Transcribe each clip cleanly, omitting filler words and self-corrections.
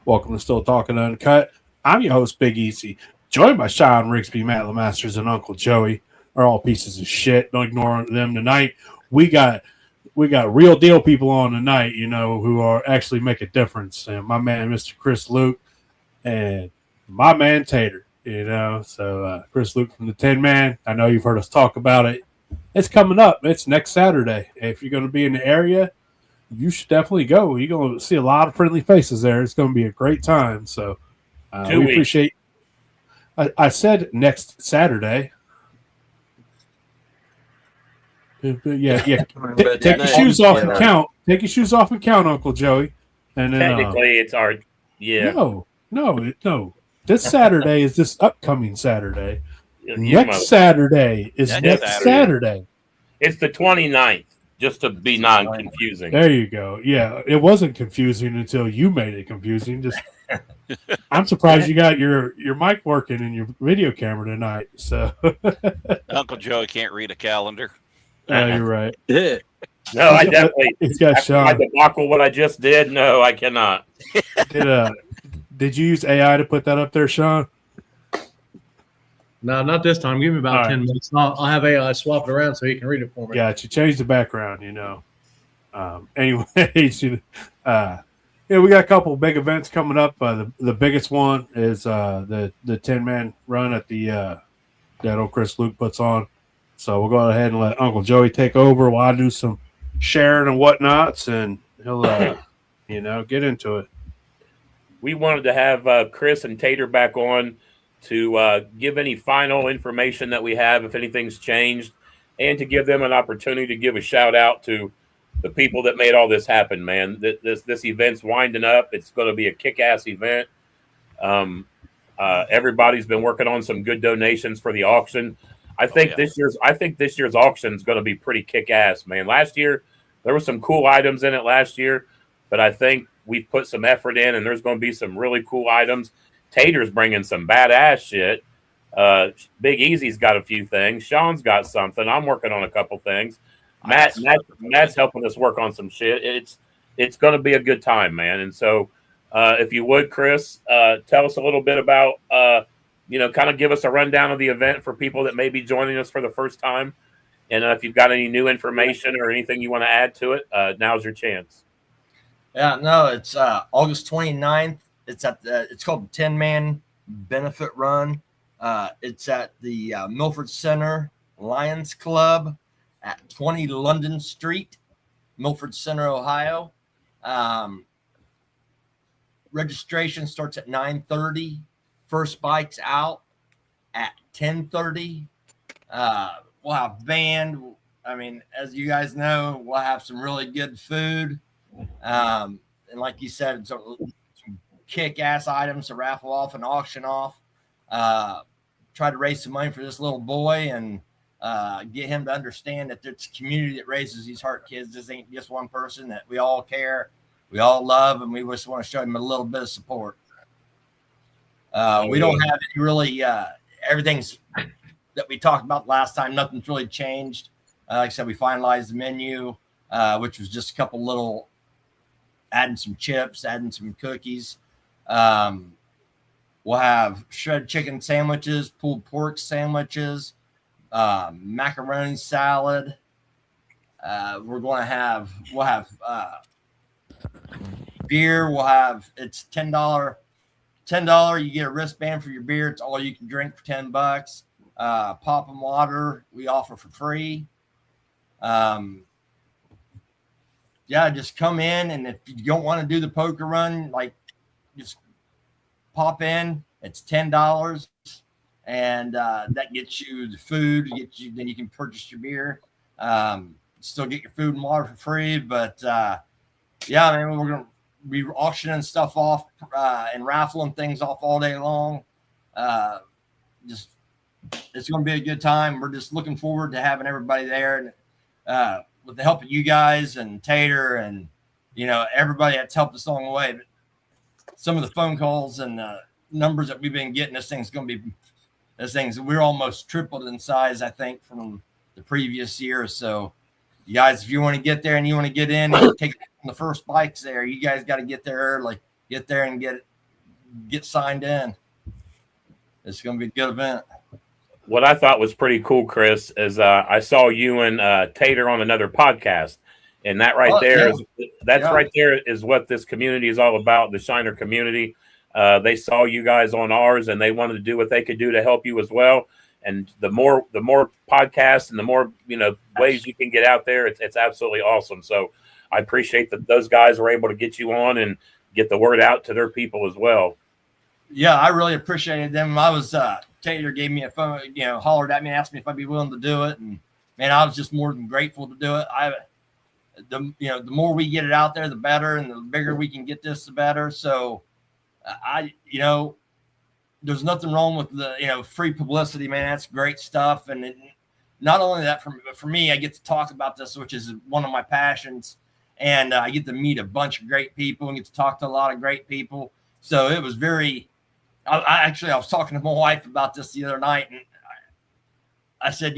Welcome to Still Talking Uncut. I'm your host, Big Easy. Joined by Sean Rigsby, Matt Lemasters, and Uncle Joey. Are all pieces of shit. Don't ignore them tonight. We got we got real deal people on tonight, who are actually make a difference. And my man, Mr. Chris Luke, and my man Tater. Chris Luke from the Tin Man. I know you've heard us talk about it. It's coming up. It's next Saturday. If you're going to be in the area, you should definitely go. You're going to see a lot of friendly faces there. It's going to be a great time. So we appreciate. I said next Saturday. Yeah. Take your shoes off and count. Take your shoes off and count, Uncle Joey. And then, technically, it's our No. This Saturday is this upcoming Saturday. Next Saturday is next Saturday. It's the 29th, just to be non-confusing. There you go. Yeah, it wasn't confusing until you made it confusing. Just, I'm surprised you got your mic working and your video camera tonight. So Uncle Joey can't read a calendar. You're right. No, I definitely. It's got Sean. My debacle, what I just did. No, I cannot. Did you use AI to put that up there, Sean? No, not this time. Give me about 10 minutes. I'll have AI swap it around so he can read it for me. Got you. Change the background, Anyways, we got a couple big events coming up. The biggest one is the 10-man run at the that old Chris Luke puts on. So we'll go ahead and let Uncle Joey take over while I do some sharing and whatnots, and he'll get into it. We wanted to have Chris and Tater back on to give any final information that we have, if anything's changed, and to give them an opportunity to give a shout out to the people that made all this happen, man. This event's winding up. It's going to be a kick-ass event. Everybody's been working on some good donations for the auction. I think this year's auction is going to be pretty kick-ass, man. Last year, there were some cool items in it last year, but I think we've put some effort in, and there's going to be some really cool items. Tater's bringing some badass shit. Big Easy's got a few things. Sean's got something. I'm working on a couple things. Matt's helping us work on some shit. It's going to be a good time, man. And so, if you would, Chris, tell us a little bit about, kind of give us a rundown of the event for people that may be joining us for the first time. And if you've got any new information or anything you want to add to it, now's your chance. Yeah, no, it's August 29th. It's called the 10-man benefit run. It's at the Milford Center Lions Club at 20 London Street, Milford Center, Ohio. Registration starts at 9:30. First bike's out at 10:30. We'll have band. I mean, as you guys know, we'll have some really good food. And like you said, some kick-ass items to raffle off and auction off. Try to raise some money for this little boy and get him to understand that it's a community that raises these heart kids. This ain't just one person, that we all care, we all love, and we just want to show him a little bit of support. We don't have any really everything's that we talked about last time. Nothing's really changed. Like I said, we finalized the menu, which was just a couple little, adding some chips, adding some cookies. We'll have shredded chicken sandwiches, pulled pork sandwiches, macaroni salad. We'll have beer. It's $10. You get a wristband for your beer. It's all you can drink for $10. Pop and water we offer for free. Just come in, and if you don't want to do the poker run, just pop in. It's $10, and that gets you the food. Then you can purchase your beer. Still get your food and water for free. But we're gonna be auctioning stuff off and raffling things off all day long. It's going to be a good time. We're just looking forward to having everybody there, and with the help of you guys and Tater and everybody that's helped us along the way. But some of the phone calls and numbers that we've been getting, we're almost tripled in size, I think, from the previous year. So you guys, if you want to get there and you want to get in and take the first bikes there, you guys got to get there early. Get there and get signed in. It's going to be a good event. What I thought was pretty cool, Chris, is I saw you and Tater on another podcast, and that right right there is what this community is all about. The Shiner community. They saw you guys on ours, and they wanted to do what they could do to help you as well. And the more podcasts and the more ways you can get out there, it's absolutely awesome. So I appreciate that those guys were able to get you on and get the word out to their people as well. Yeah, I really appreciated them. I was Taylor gave me a phone, hollered at me, asked me if I'd be willing to do it, and man, I was just more than grateful to do it. The more we get it out there, the better, and the bigger we can get this, the better. So there's nothing wrong with the free publicity, man. That's great stuff. And not only that, for me, I get to talk about this, which is one of my passions, and I get to meet a bunch of great people and get to talk to a lot of great people. So it was very. I was talking to my wife about this the other night, and I said,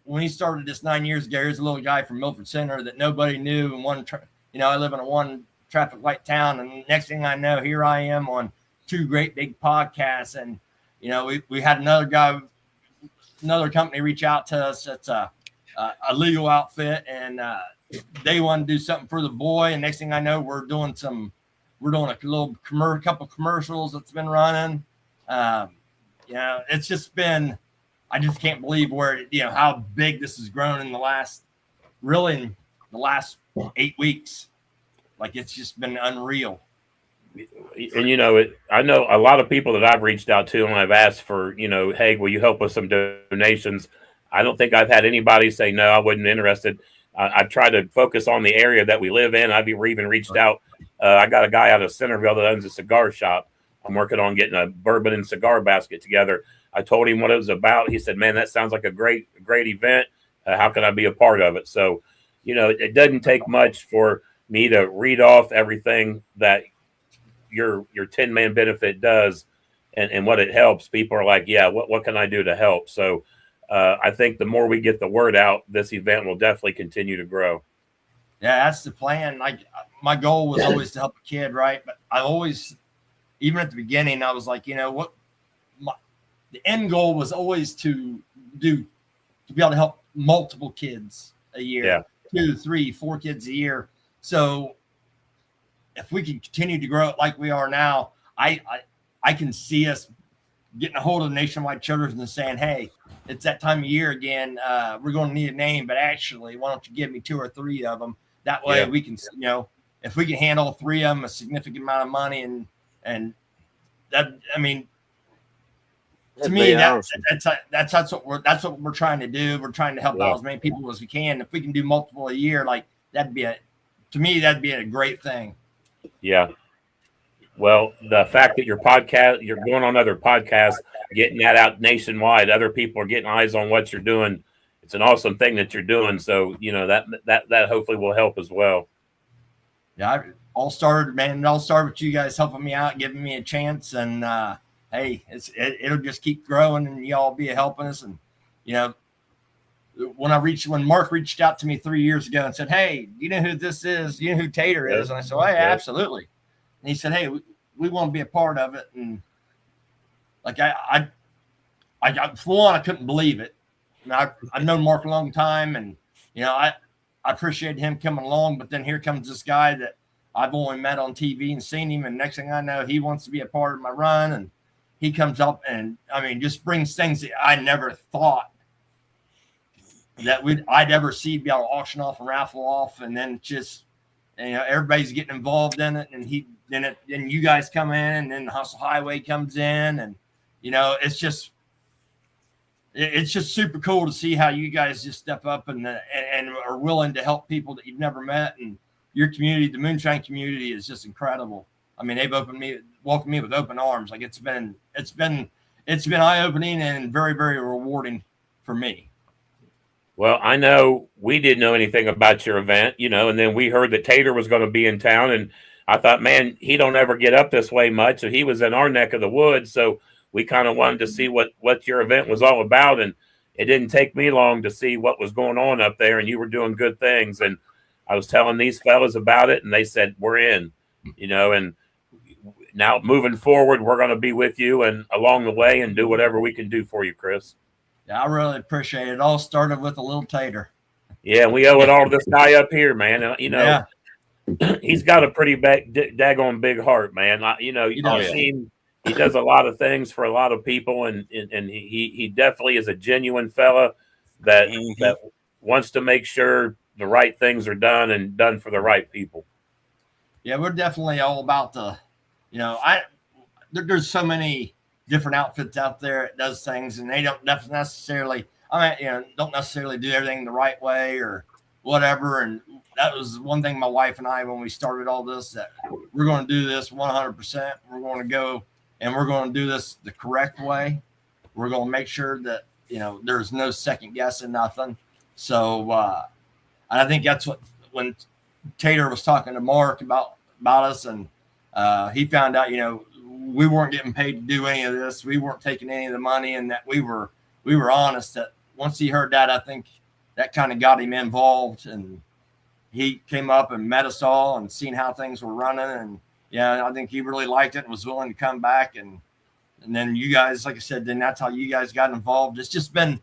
when he started this 9 years ago, here's a little guy from Milford Center that nobody knew, and I live in a one traffic light town, and next thing I know, here I am on 2 great big podcasts, and we had another company reach out to us. It's a legal outfit, and they want to do something for the boy, and next thing I know, we're doing a couple commercials that's been running. It's just been, I just can't believe how big this has grown in the last 8 weeks. Like, it's just been unreal. And I know a lot of people that I've reached out to, and I've asked for, hey, will you help with some donations? I don't think I've had anybody say no, I wasn't interested. I've tried to focus on the area that we live in. I've even reached out. I got a guy out of Centerville that owns a cigar shop. I'm working on getting a bourbon and cigar basket together. I told him what it was about. He said, man, that sounds like a great event. How can I be a part of it? So, it doesn't take much for me to read off everything that your 10-man benefit does and what it helps. People are like, yeah, what can I do to help? So I think the more we get the word out, this event will definitely continue to grow. Yeah, that's the plan. Like, my goal was always to help a kid, right? But I always, even at the beginning, I was like, the end goal was always to be able to help multiple kids a year, 2, 3, 4 kids a year. So if we can continue to grow it like we are now, I can see us getting a hold of Nationwide Children's and saying, hey, it's that time of year again. We're going to need a name, but actually, why don't you give me 2 or 3 of them? That way we can, if we can handle 3 of them, a significant amount of money, and that, I mean, to me, that's what we're trying to do. We're trying to help out as many people as we can. If we can do multiple a year, like, that'd be a great thing. Yeah. Well, the fact that you're going on other podcasts, getting that out nationwide, other people are getting eyes on what you're doing. It's an awesome thing that you're doing. So, that hopefully will help as well. Yeah. It all started with you guys helping me out, giving me a chance. And, hey, it'll just keep growing, and y'all be helping us. And, when Mark reached out to me 3 years ago and said, hey, you know who this is? You know who Tater is? And I said, hey, absolutely. And he said, hey, we want to be a part of it. And like, I couldn't believe it. I've known Mark a long time, and, I appreciate him coming along, but then here comes this guy that I've only met on TV and seen him. And next thing I know, he wants to be a part of my run, and he comes up and, just brings things that I never thought that I'd ever see be able to auction off and raffle off. And then just, everybody's getting involved in it, and then you guys come in, and then the Hustle Highway comes in, and, it's just super cool to see how you guys just step up and are willing to help people that you've never met. And your community, the Moonshine community, is just incredible. I mean, they've welcomed me with open arms. Like, it's been eye-opening and very, very rewarding for me. Well, I know we didn't know anything about your event, and then we heard that Tater was going to be in town, and I thought, man, he don't ever get up this way much. So he was in our neck of the woods. So we kind of wanted to see what your event was all about. And it didn't take me long to see what was going on up there, and you were doing good things. And I was telling these fellas about it, and they said, we're in, and now moving forward, we're going to be with you and along the way and do whatever we can do for you, Chris. Yeah, I really appreciate it. It all started with a little tater. Yeah, we owe it all to this guy up here, man. He's got a pretty daggone big heart, man. You've seen he does a lot of things for a lot of people, and he definitely is a genuine fella that wants to make sure the right things are done and done for the right people. Yeah, we're definitely all about there's so many different outfits out there that does things, and they don't necessarily do everything the right way or whatever. And that was one thing my wife and I, when we started all this, that we're going to do this 100%. We're going to go and we're going to do this the correct way. We're going to make sure that, there's no second guessing nothing. So I think that's when Tater was talking to Mark about us, and he found out, we weren't getting paid to do any of this. We weren't taking any of the money, and that we were honest. That once he heard that, I think that kind of got him involved, and he came up and met us all and seen how things were running. And I think he really liked it and was willing to come back. And then you guys, like I said, then that's how you guys got involved. It's been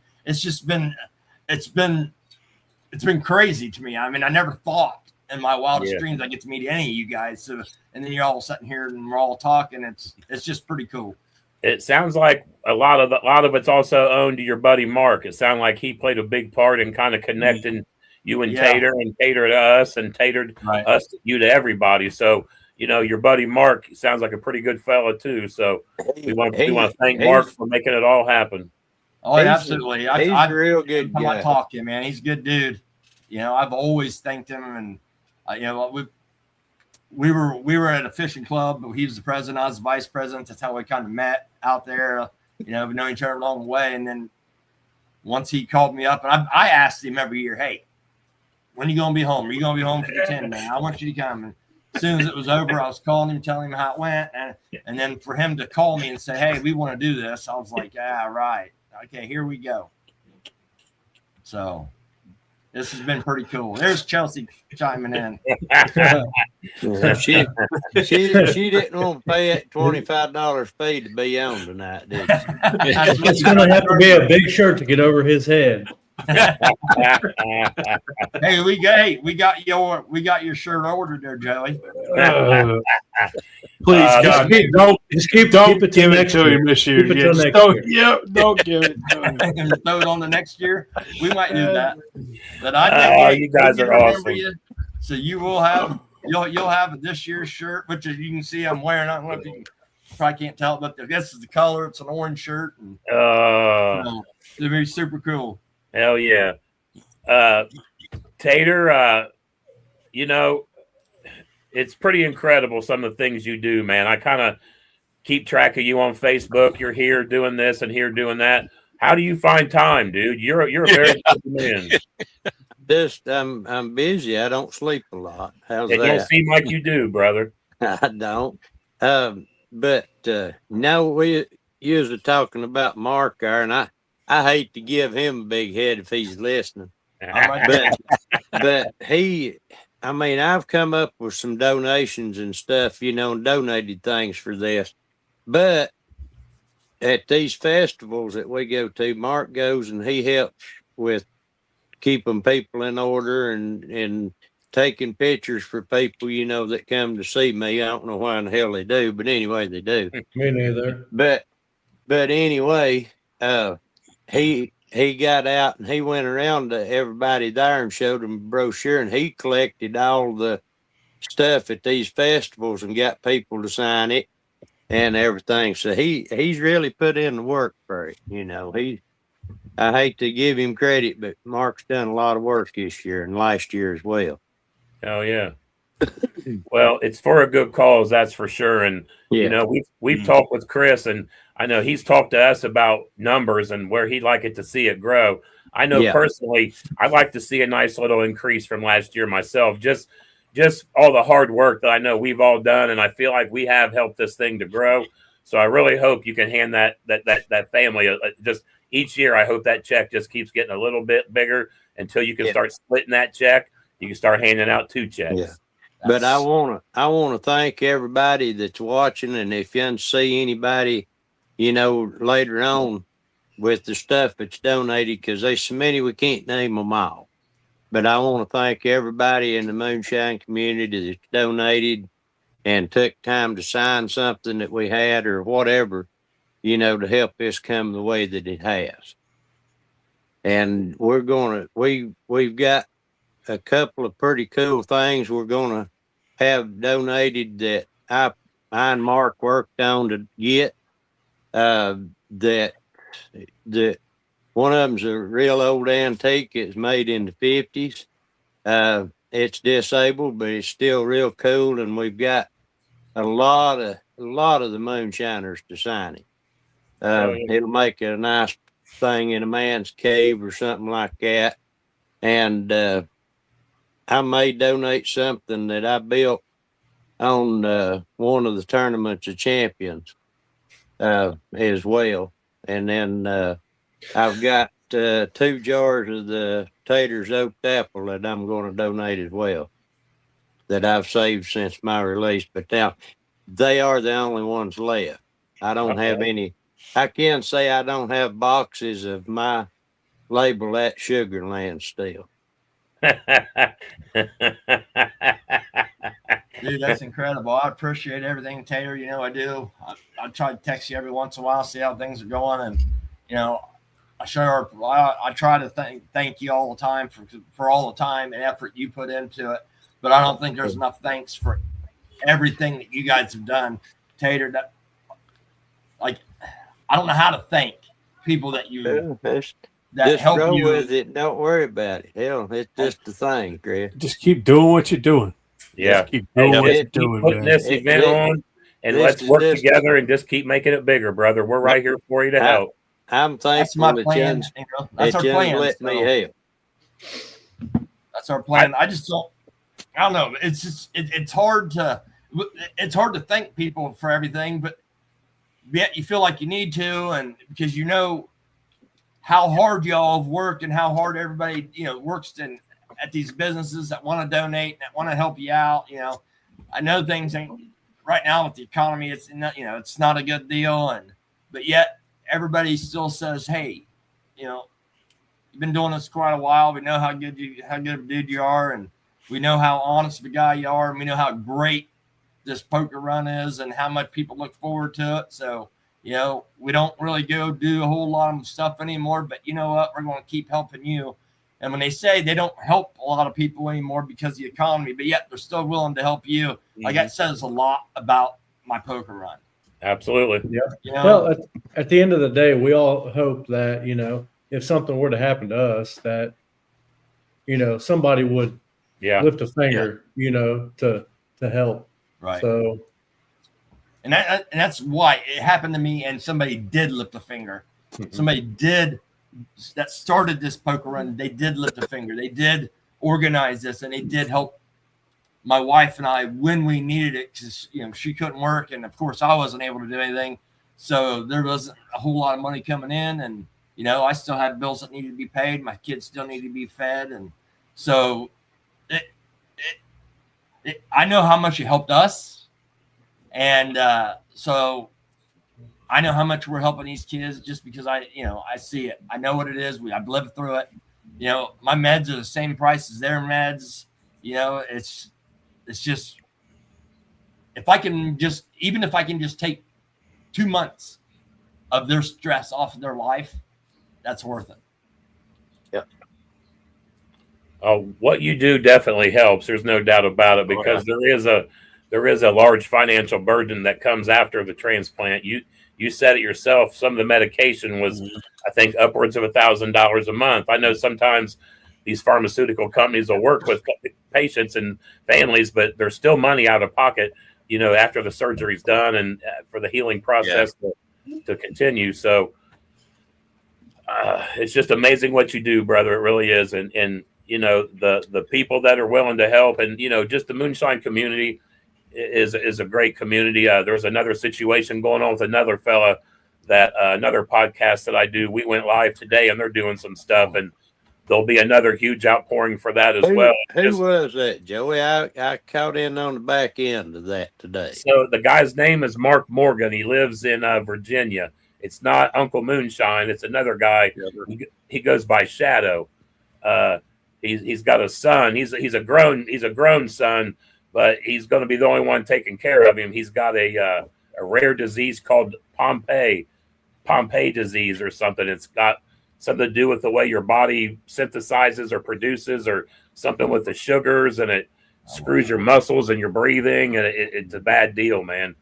crazy to me. I mean, I never thought in my wildest dreams I get to meet any of you guys. So, and then you're all sitting here and we're all talking. It's just pretty cool. It sounds like a lot of it's also owned to your buddy Mark. It sounded like he played a big part in kind of connecting you and Tater, and Tater to us, and Tater us you to everybody. So your buddy Mark sounds like a pretty good fella too. So we want to thank Mark for making it all happen. Oh, absolutely. He's a real good guy. I talk to him, man. He's a good dude. I've always thanked him, and we were at a fishing club. He was the president, I was the vice president. That's how we kind of met out there. We've known each other along the way. And then once he called me up, and I asked him every year, hey, when are you going to be home? Are you going to be home for the 10, man? I want you to come. And as soon as it was over, I was calling him, telling him how it went. And then for him to call me and say, hey, we want to do this, I was like, right. Okay, here we go. So this has been pretty cool. There's Chelsea chiming in. She didn't want to pay that $25 fee to be on tonight, did she? It's going to have to be a big shirt to get over his head. Hey, we got your shirt ordered there, Joey. Please, God, don't give it to him this year. Don't give it to him. And throw it on the next year. We might do that. But you guys are awesome. So you will have you'll have this year's shirt, which as you can see I'm wearing. I don't know if you probably can't tell, but this is the color. It's an orange shirt, and it'll be super cool. Hell yeah. Tater, it's pretty incredible some of the things you do, man. I kind of keep track of you on Facebook. You're here doing this and here doing that. How do you find time, dude? You're a very good man. Just I'm busy. I don't sleep a lot. How's that? It don't seem like you do, brother. I don't. But now you was talking about Mark there, and I hate to give him a big head if he's listening. But I've come up with some donations and stuff, donated things for this. But at these festivals that we go to, Mark goes and he helps with keeping people in order and taking pictures for people, that come to see me. I don't know why in the hell they do, but anyway, they do. Me neither. But anyway, he got out and he went around to everybody there and showed them a brochure, and he collected all the stuff at these festivals and got people to sign it and everything. So he's really put in the work for it. I hate to give him credit, but Mark's done a lot of work this year and last year as well. Oh yeah. Well, it's for a good cause, that's for sure. And we've talked with Chris, and I know he's talked to us about numbers and where he'd like it to see it grow. I know personally, I'd like to see a nice little increase from last year myself. Just all the hard work that I know we've all done, and I feel like we have helped this thing to grow. So I really hope you can hand that family just each year. I hope that check just keeps getting a little bit bigger until you can start splitting that check. You can start handing out 2 checks. Yeah. But I wanna thank everybody that's watching, and if you see anybody, later on with the stuff that's donated, because there's so many we can't name them all. But I want to thank everybody in the moonshine community that donated and took time to sign something that we had or whatever, to help this come the way that it has. And we've got a couple of pretty cool things we're gonna have donated that I and Mark worked on to get. That one of them's a real old antique. It's made in the 50s. It's disabled, but it's still real cool. And we've got a lot of the moonshiners to sign it. It'll make a nice thing in a man's cave or something like that. And I may donate something that I built on one of the tournaments of champions as well. And then I've got 2 jars of the Tater's Oaked Apple that I'm going to donate as well, that I've saved since my release. But now they are the only ones left. I don't have any. I can say I don't have boxes of my label at Sugarland still. Dude, that's incredible. I appreciate everything, Tater. I do. I try to text you every once in a while, see how things are going, and I try to thank you all the time for all the time and effort you put into it. But I don't think there's enough thanks for everything that you guys have done, Tater. I don't know how to thank people that you that help go you with it. Don't worry about it. Hell, it's just a thing, Chris. Just keep doing what you're doing. Yeah. Just keep doing what you're Keep doing, putting man. this event on, and let's work together and just keep making it bigger, brother. We're right here for you to help. I'm That's thankful my plan. That's our plan. let me help. That's our plan. I don't know. It's just it's hard to thank people for everything, but yet you feel like you need to, and because how hard y'all have worked and how hard everybody works at these businesses that want to donate, that want to help you out. I know things ain't right now with the economy. It's not it's not a good deal, but yet everybody still says, hey, you've been doing this quite a while. We know how good of a dude you are, and we know how honest of a guy you are, and we know how great this poker run is and how much people look forward to it. So, we don't really go do a whole lot of stuff anymore, but you know what? We're going to keep helping you. And when they say they don't help a lot of people anymore because of the economy, but yet they're still willing to help you, like that says a lot about my poker run. Absolutely. Yeah. Well, at the end of the day, we all hope that, if something were to happen to us, that, somebody would lift a finger, to help. Right. So, and that's why it happened to me. And somebody did lift a finger. Mm-hmm. Somebody that started this poker run. They did lift a finger. They did organize this, and they did help my wife and I when we needed it, because she couldn't work, and of course I wasn't able to do anything. So there wasn't a whole lot of money coming in, and I still had bills that needed to be paid. My kids still needed to be fed, and so I know how much it helped us, and so I know how much we're helping these kids just because I see it. I know what it is. I've lived through it. My meds are the same price as their meds. It's just if I can just take 2 months of their stress off of their life, that's worth it. What you do definitely helps. There's no doubt about it, because there is a large financial burden that comes after the transplant. You said it yourself. Some of the medication was, I think, upwards of $1,000 a month. I know sometimes these pharmaceutical companies will work with patients and families, but there's still money out of pocket, after the surgery's done and for the healing process to continue. So it's just amazing what you do, brother. It really is. And the people that are willing to help, and just the moonshine community is a great community. There's another situation going on with another fella that another podcast that I do. We went live today, and they're doing some stuff, and there'll be another huge outpouring for that as well. Who was that, Joey? I caught in on the back end of that today. So the guy's name is Mark Morgan. He lives in Virginia. It's not Uncle Moonshine. It's another guy. He goes by Shadow. He's got a son. He's a grown son, but he's going to be the only one taking care of him. He's got a rare disease called Pompe disease or something. It's got something to do with the way your body synthesizes or produces, or something with the sugars, and it screws your muscles and your breathing, and it's a bad deal, man.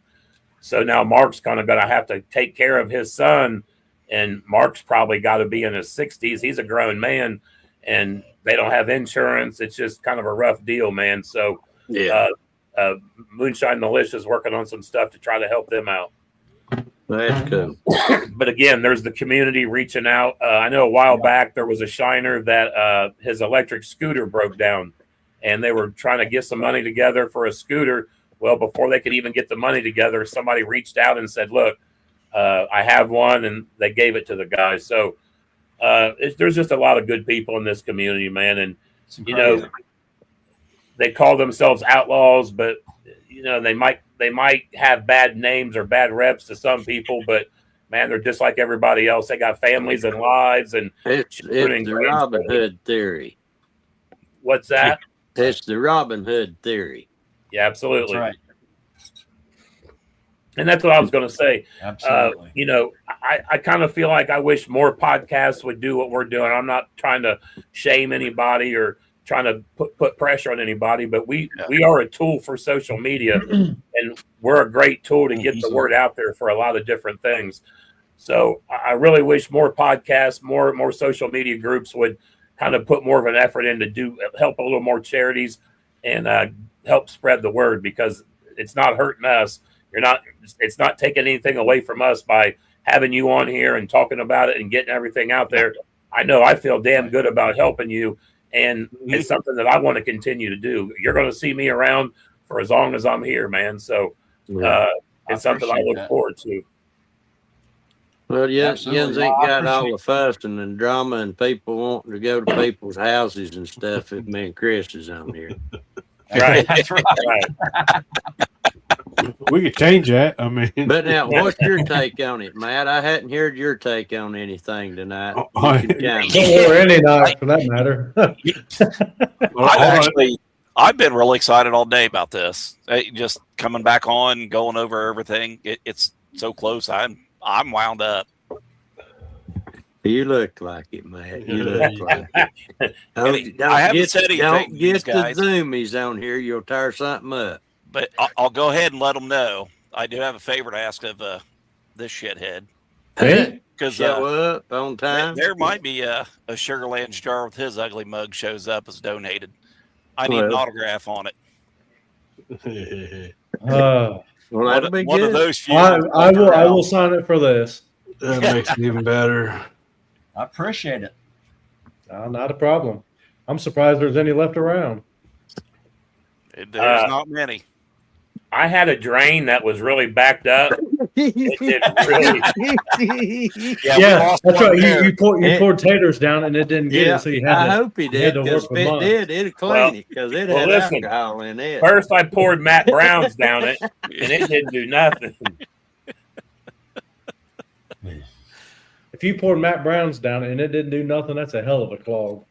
So now Mark's kind of going to have to take care of his son, and Mark's probably got to be in his 60s. He's a grown man, and they don't have insurance. It's just kind of a rough deal, man. So Moonshine Militia is working on some stuff to try to help them out. That's cool. But again, there's the community reaching out. I know a while back there was a shiner that his electric scooter broke down, and they were trying to get some money together for a scooter. Well, before they could even get the money together, somebody reached out and said, look, I have one, and they gave it to the guy. So there's just a lot of good people in this community, man. And, you know, they call themselves outlaws, but, you know, they might have bad names or bad reps to some people, but man, they're just like everybody else. They got families and lives, and it's the Robin Hood theory. What's that? It's the Robin Hood theory. Yeah, absolutely. That's right. And that's what I was going to say. Absolutely. You know, I kind of feel like I wish more podcasts would do what we're doing. I'm not trying to shame anybody or trying to put pressure on anybody, but we are a tool for social media, and we're a great tool to get the word out there for a lot of different things. So I really wish more podcasts, more social media groups would kind of put more of an effort in to help a little more charities and help spread the word, because it's not hurting us. It's not taking anything away from us by having you on here and talking about it and getting everything out there. I know I feel damn good about helping you, and it's something that I want to continue to do. You're going to see me around for as long as I'm here, man. So it's something I look forward to. Well, Jens ain't got all the fussing and drama and people wanting to go to people's houses and stuff if me and Chris is on here. Right. That's right. We could change that. I mean, But now, what's your take on it, Matt? I hadn't heard your take on anything tonight. Or any night for that matter. I've been really excited all day about this. Just coming back on, going over everything. It's so close. I'm wound up. You look like it, Matt. You look like it. I haven't said anything. Don't get the guys. zoomies on here. You'll tear something up. But I'll go ahead and let them know. I do have a favor to ask of this shithead. Hey, Because show up on time. there might be a Sugarland jar with his ugly mug shows up as donated. I need an autograph on it. Well, that'll be one good. of those few. I will sign it for this. that makes it even better. I appreciate it. Not a problem. I'm surprised there's any left around. There's not many. I had a drain that was really backed up. Yeah, that's right. You poured taters down and it didn't get it, so you had I hope he did, because if it did, it'd clean it, because it had alcohol in it. First, I poured Matt Brown's down it, and it didn't do nothing. If you poured Matt Brown's down and it didn't do nothing, that's a hell of a clog.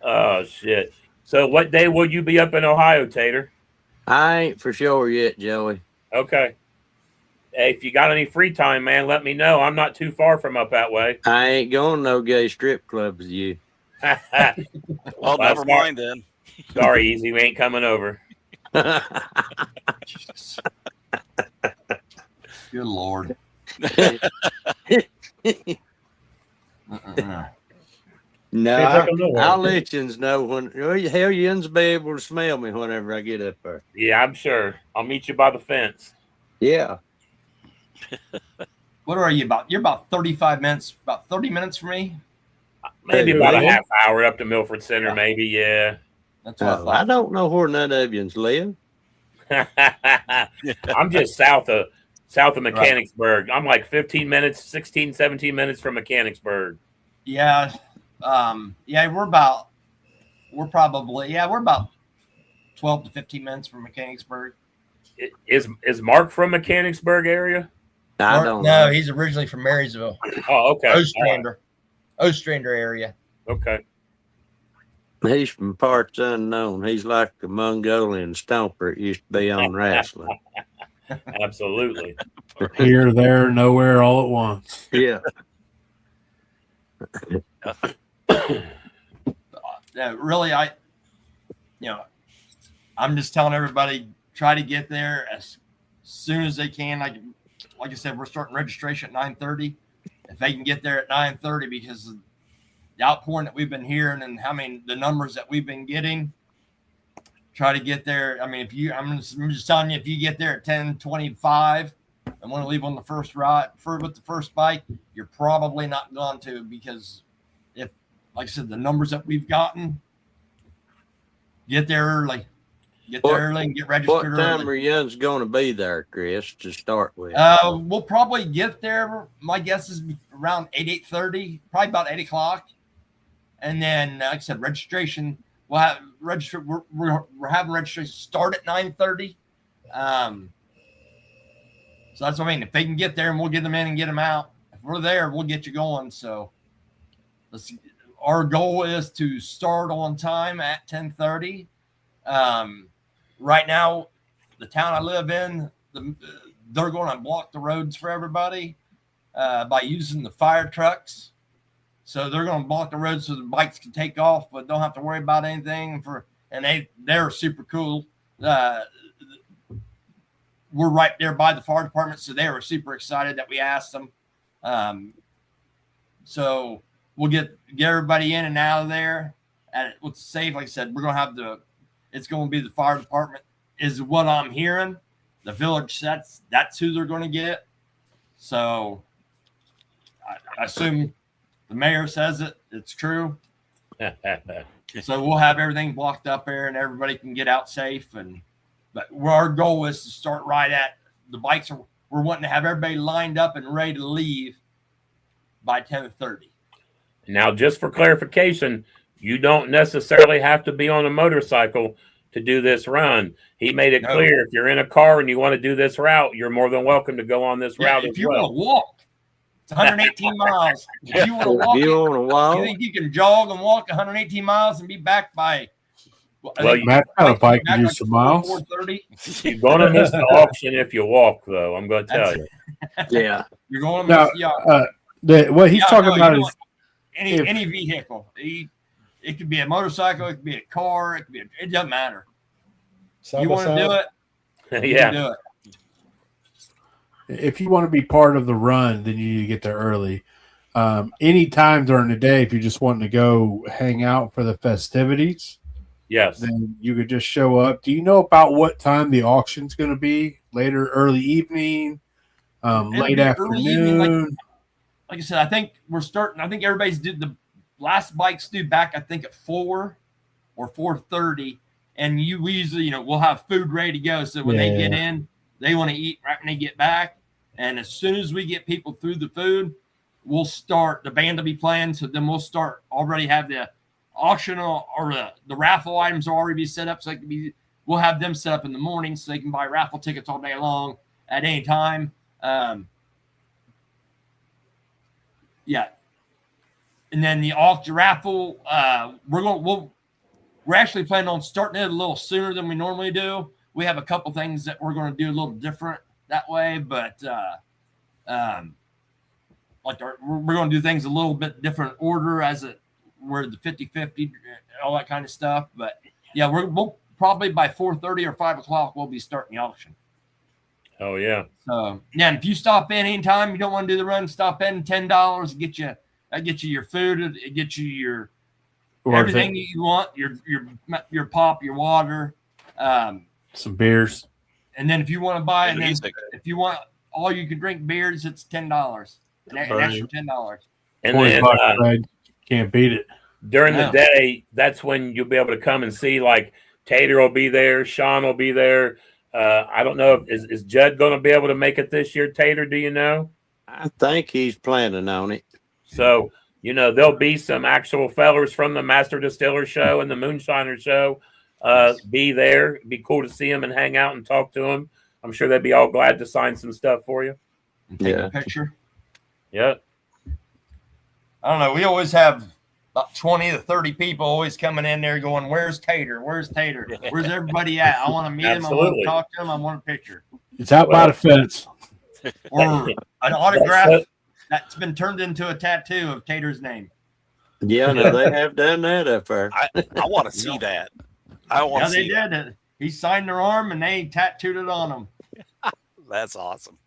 Oh shit! So, what day will you be up in Ohio, Tater? I ain't for sure yet, Joey. Okay. Hey, if you got any free time, man, let me know. I'm not too far from up that way. I ain't going to no gay strip club with you. Well, never mind then. Sorry, Easy, we ain't coming over. Good Lord. No, Can't take 'em nowhere. I'll let you know when. Hell, you'll be able to smell me whenever I get up there. Yeah, I'm sure. I'll meet you by the fence. Yeah. What are you about? You're about 35 minutes, about 30 minutes for me. Maybe Hey, about a really? half hour up to Milford Center, maybe, yeah. That's what I I thought. don't know where none of yous live. I'm just south of south of Mechanicsburg. I'm like 15 minutes, 16, 17 minutes from Mechanicsburg. Yeah. We're about 12 to 15 minutes from Mechanicsburg. Is Mark from Mechanicsburg area? I don't No, know. he's originally from Marysville. Oh, okay. Ostrander area. Okay. He's from parts unknown. He's like the Mongolian stomper it used to be on wrestling. Absolutely. Here, there, nowhere, all at once. Yeah. Really, I'm just telling everybody, try to get there as soon as they can. Like I said, we're starting registration at 9:30. If they can get there at 9:30, because the outpouring that we've been hearing and the numbers that we've been getting, try to get there. I mean, I'm just telling you, if you get there at 10:25 and want to leave on the first ride with the first bike, you're probably not going to, because if, like I said, the numbers that we've gotten, get there early. Get there early and get registered What time early. are you going to be there, Chris, to start with? We'll probably get there. My guess is around 8:30, probably about 8 o'clock. And then, like I said, registration. We'll have register. We're having registration start at 9:30. So that's what I mean. If they can get there, and we'll get them in and get them out. If we're there, we'll get you going. So, our goal is to start on time at 10:30. Right now, the town I live in, they're going to block the roads for everybody by using the fire trucks. So they're going to block the roads so the bikes can take off, but don't have to worry about anything. And they're super cool. We're right there by the fire department, so they were super excited that we asked them. So we'll get everybody in and out of there. With the safe, like I said, we're going to have it's going to be the fire department, is what I'm hearing. The village, that's who they're going to get. So I assume the mayor says it's true. So we'll have everything blocked up there and everybody can get out safe. But our goal is to start right at the bikes. We're wanting to have everybody lined up and ready to leave by 10:30. Now, just for clarification, you don't necessarily have to be on a motorcycle to do this run. He made it clear, if you're in a car and you want to do this route, you're more than welcome to go on this route. If you want to walk, it's 118 miles. If you want to walk, you think you can jog and walk 118 miles and be back by? Matt got a bike to do some miles. 4:30. You're going to miss the auction if you walk, though. I'm going to tell you. Yeah. You're going to miss what he's talking about is any vehicle. It could be a motorcycle, it could be a car, it doesn't matter. You want to do it? Yeah. Do it. If you want to be part of the run, then you need to get there early. Any time during the day, if you're just wanting to go hang out for the festivities, yes, then you could just show up. Do you know about what time the auction's going to be? Later, early evening, late afternoon? Like I said, I think we're starting. I think everybody's did the last bike's due back. I think at 4 or 4:30, and we usually, we'll have food ready to go. So when they get in, they want to eat right when they get back. And as soon as we get people through the food, we'll start. The band will be playing, so then we'll start. Already have the auction or the raffle items will already be set up, so we'll have them set up in the morning so they can buy raffle tickets all day long at any time. And then the auction raffle, we're actually planning on starting it a little sooner than we normally do. We have a couple things that we're going to do a little different that way, but we're going to do things a little bit different order we're the 50-50, all that kind of stuff. But yeah, we'll probably by 4:30 or 5 o'clock we'll be starting the auction. Oh yeah. So yeah, and if you stop in anytime you don't want to do the run, stop in $10 get you your food, it gets you your everything that you want, your pop, your water, some beers. And then if you want to buy, and then if you want all you can drink beers, it's $10. An extra $10. And then can't beat it. During the day, that's when you'll be able to come and see, like Tater will be there, Sean will be there, I don't know is Judd going to be able to make it this year, Tater? Do you know? I think he's planning on it. So, there'll be some actual fellers from the Master Distiller show and the Moonshiner show be there. It'd be cool to see them and hang out and talk to them. I'm sure they'd be all glad to sign some stuff for you. And take a picture. Yeah. I don't know. We always have about 20 to 30 people always coming in there going, "Where's Tater? Where's Tater? Where's everybody at? I want to meet him. I want to talk to him. I want a picture." It's out by the fence. Or an autograph that's been turned into a tattoo of Tater's name. Yeah, no, they have done that up there. I want to see that. I want to see that. They did. He signed their arm and they tattooed it on them. That's awesome.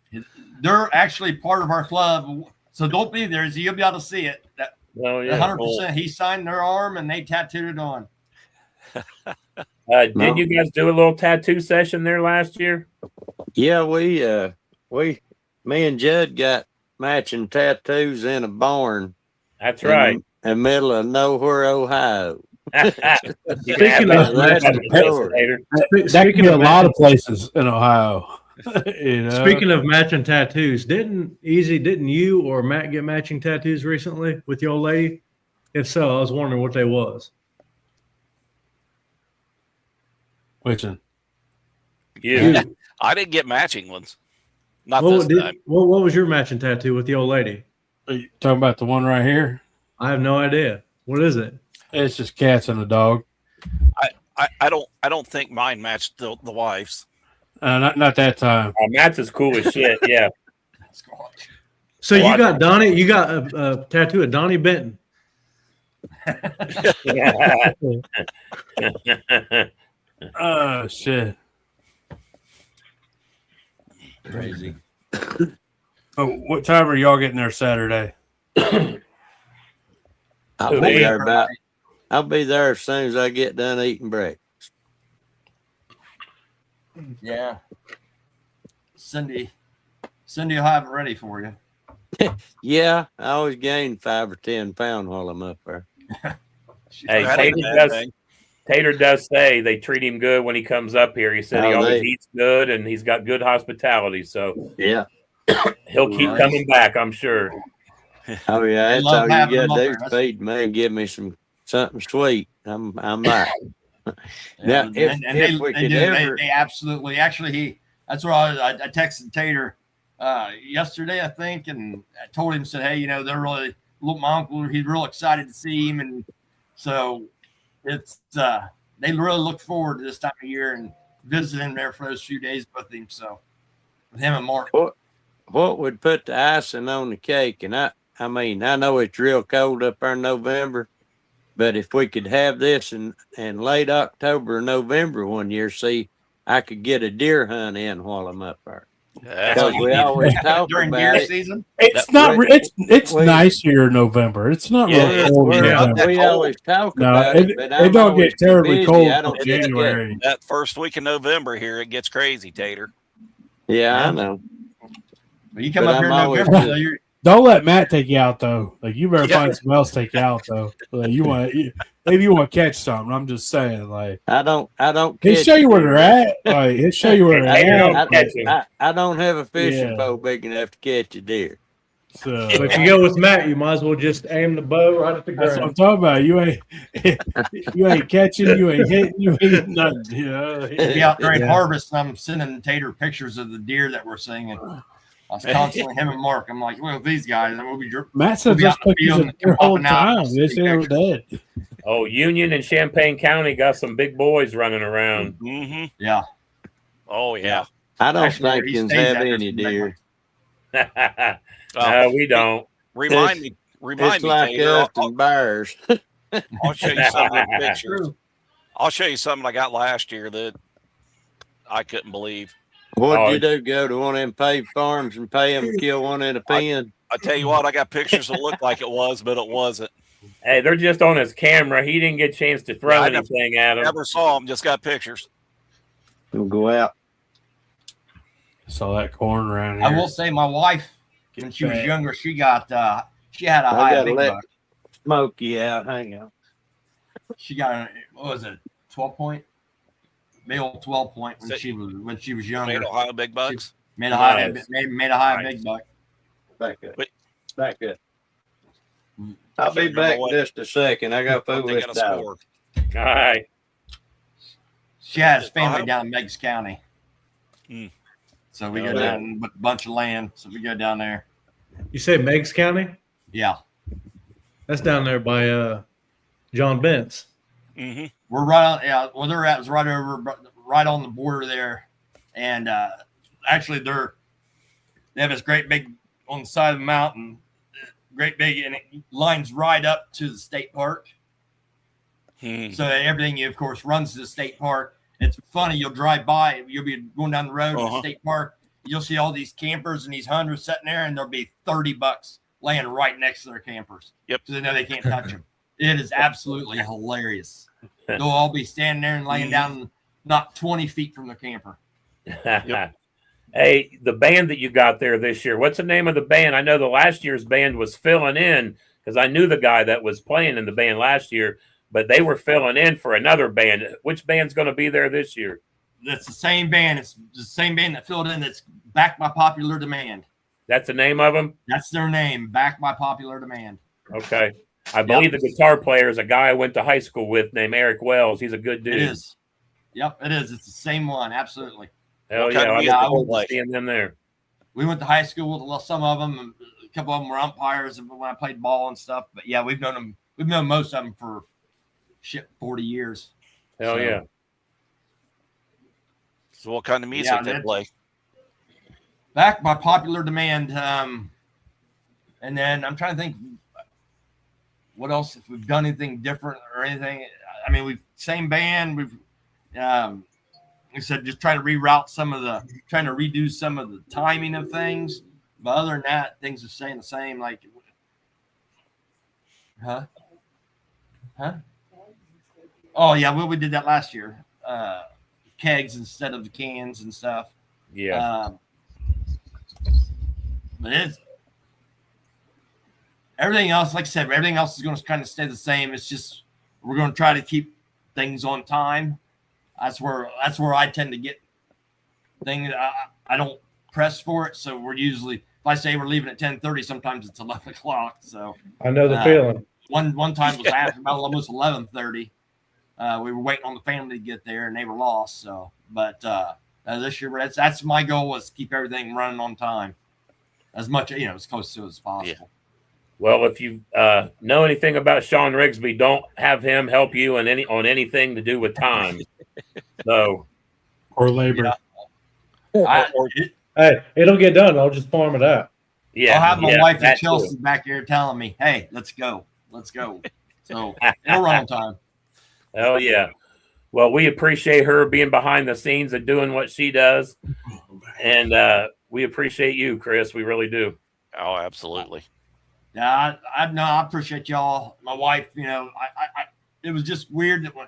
They're actually part of our club. So don't be there. So you'll be able to see it. 100%. He signed their arm and they tattooed it on. Did you guys do a little tattoo session there last year? Yeah, me and Judd got matching tattoos in a barn. That's right. In the middle of nowhere, Ohio. Speaking of that could be a lot of places in Ohio. Speaking of matching tattoos, didn't you or Matt get matching tattoos recently with your old lady? If so, I was wondering what they was. Which one? You. I didn't get matching ones. Not What this time. what was your matching tattoo with the old lady? Are you talking about the one right here? I have no idea. What is it? It's just cats and a dog. I don't think mine matched the wife's. Not that time. Matt's as cool as shit. Yeah. So you got Donnie. You got a tattoo of Donnie Benton. Oh shit! Crazy. Oh, what time are y'all getting there Saturday? I'll be there as soon as I get done eating breakfast. Yeah. Cindy will have it ready for you. Yeah, I always gain 5 or 10 pounds while I'm up there. Hey, Tater does say they treat him good when he comes up here. He said he always eats good and he's got good hospitality. So yeah, he'll keep coming back, I'm sure. Oh yeah, that's all you gotta do is feed me and give me something sweet. I'm back. Now, they absolutely. Actually, that's what I texted Tater yesterday, I think, and I told him, said, "Hey, they're really my uncle. He's real excited to see him, and so it's they really look forward to this time of year and visiting there for those few days with him. So with him and Mark, what would put the icing on the cake? And I mean, I know it's real cold up there in November, but if we could have this in late October or November one year, see, I could get a deer hunt in while I'm up there. Because we always talk during about deer it. season. It's not. It's nice here in November. It's not really cold. We always talk about it, but it don't get terribly busy. cold I until don't get January. That first week of November here, it gets crazy, Tater. Yeah, I know. But you come up here in November, so you're. Don't let Matt take you out though. Like you better find someone else to take you out though. Like, maybe you want to catch something. I'm just saying, like I don't. He'll show you where they're at. Like he'll show you where they're at. I don't have a fishing boat big enough to catch a deer. So but if you go with Matt, you might as well just aim the bow right at the ground. that's what I'm talking about. You ain't catching. You ain't hitting. You ain't nothing. Be out during harvest, and I'm sending Tater pictures of the deer that we're seeing. And I was constantly him and Mark. I'm like, well, these guys, and we'll be. Matt says those pictures of the whole time. They say I'm dead. Oh, Union and Champaign County got some big boys running around. Mm-hmm. Yeah. Oh yeah. I don't think you have any deer. No, we don't. Remind me. It's like Tater. us and bears. I'll show you some of the pictures. I'll show you something I got last year that I couldn't believe. What'd you do? Go to one of them paved farms and pay them to kill one in a pen? I tell you what, I got pictures that looked like it was, but it wasn't. Hey, they're just on his camera. He didn't get a chance to throw anything at him. Never saw him. Just got pictures. We'll go out. Saw that corn around here. I will say, my wife, when she was younger, she had a high big buck. Smokey out. Hang on. She got what was it? 12 point. big old 12 point when she was younger. Made Ohio big bucks. Made Ohio Nice. made Ohio Nice. big buck. Back up. Wait. Back up. I'll be back in just a second. I got to fool They this got a dog. score. All right. She has family Ohio? down in Meigs County. Hmm. So we Oh, go yeah. down with a bunch of land. So we go down there. You say Meigs County? Yeah. That's down there by John Bent's. Mm-hmm. We're right on, yeah, where they're at is right over, right on the border there. And actually, they have this great big, on the side of the mountain, great big, and it lines right up to the state park. So everything, of course, runs to the state park. It's funny, you'll drive by, you'll be going down the road to the state park. You'll see all these campers and these hunters sitting there, and there'll be $30 laying right next to their campers. Yep. So they know they can't touch them. It is absolutely hilarious. They'll all be standing there and laying down not 20 feet from their camper. Hey, the band that you got there this year, what's the name of the band? I know the last year's band was filling in because I knew the guy that was playing in the band last year, but they were filling in for another band. Which band's going to be there this year? That's the same band. It's the same band that filled in that's backed by popular demand. That's the name of them? That's their name, backed by popular demand. Okay. I believe the guitar player is a guy I went to high school with named Eric Wells. He's a good dude. It is. Yep, it is. It's the same one. Absolutely. Hell What yeah. kind of I music look do you forward to play? seeing them there. We went to high school with some of them. And a couple of them were umpires when I played ball and stuff. But yeah, we've known them. We've known most of them for 40 years. Hell So, yeah. So what kind of music they that's- play? Backed by popular demand. And then I'm trying to think what else, if we've done anything different or anything. I mean, we've same band. We've, like I said, just trying to reroute trying to redo some of the timing of things. But other than that, things are staying the same. Like, huh? Oh yeah, well, we did that last year. Kegs instead of the cans and stuff. Yeah. But it's everything else, like I said, everything else is going to kind of stay the same. It's just we're going to try to keep things on time. That's where I tend to get things. I don't press for it, so we're usually, if I say we're leaving at 10:30, sometimes it's 11 o'clock. So I know the feeling. one time was after about almost 11:30. We were waiting on the family to get there, and they were lost. So, but this year, that's my goal, was to keep everything running on time, as much as close to as possible. Yeah. Well, if you know anything about Sean Rigsby, don't have him help you on anything to do with time. So, Or labor. Hey, it'll get done. I'll just farm it out. yeah, I'll have my yeah, wife that and too. Chelsea back here telling me, "Hey, let's go." So it'll run on time. Hell yeah. Well, we appreciate her being behind the scenes and doing what she does. And we appreciate you, Chris. We really do. Oh, absolutely. Yeah, I appreciate y'all. My wife, it was just weird that when,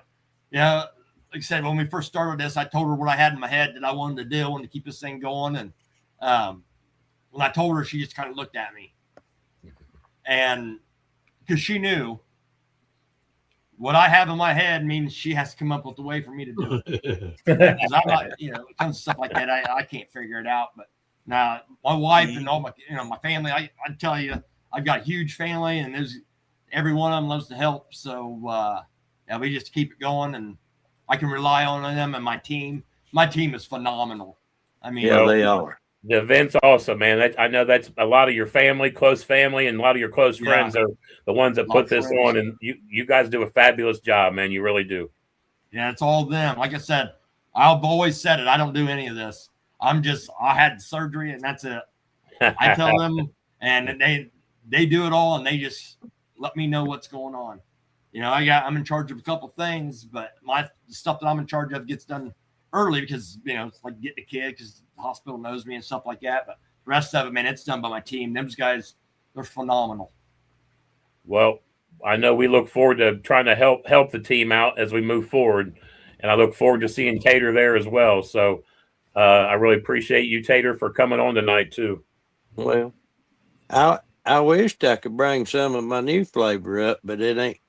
like I said, when we first started this, I told her what I had in my head that I wanted to do, I wanted to keep this thing going. And when I told her, she just kind of looked at me, and because she knew what I have in my head means she has to come up with a way for me to do it. Because I'm not, it comes to stuff like that, I can't figure it out. But now my wife and all my, my family, I tell you, I've got a huge family, and every one of them loves to help. So we just keep it going, and I can rely on them and my team. My team is phenomenal. I mean, Yeah, they are. The event's awesome, man. I know that's a lot of your family, close family, and a lot of your close Yeah. friends are the ones that Lot put of this friends. on, and you guys do a fabulous job, man. You really do. Yeah, it's all them. Like I said, I've always said it. I don't do any of this. I had surgery, and that's it. I tell them, and they do it all, and they just let me know what's going on. I'm in charge of a couple things, but the stuff that I'm in charge of gets done early because it's like getting a kid because the hospital knows me and stuff like that. But the rest of it, man, it's done by my team. Those guys, they're phenomenal. Well, I know we look forward to trying to help the team out as we move forward, and I look forward to seeing Tater there as well. So I really appreciate you, Tater, for coming on tonight too. Well, I wished I could bring some of my new flavor up, but it ain't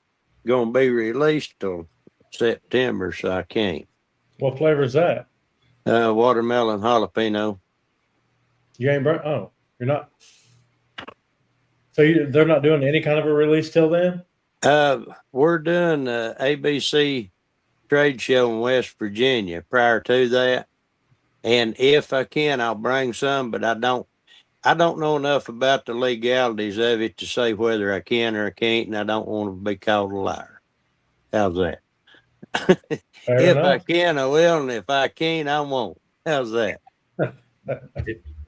gonna be released till September, so I can't. What flavor is that? Watermelon jalapeno. You ain't burnt. Oh, you're not. So they're not doing any kind of a release till then? We're doing ABC trade show in West Virginia prior to that. And if I can, I'll bring some, but I don't know enough about the legalities of it to say whether I can or I can't, and I don't want to be called a liar. How's that? Fair If enough. I can, I will, and if I can't, I won't. How's that?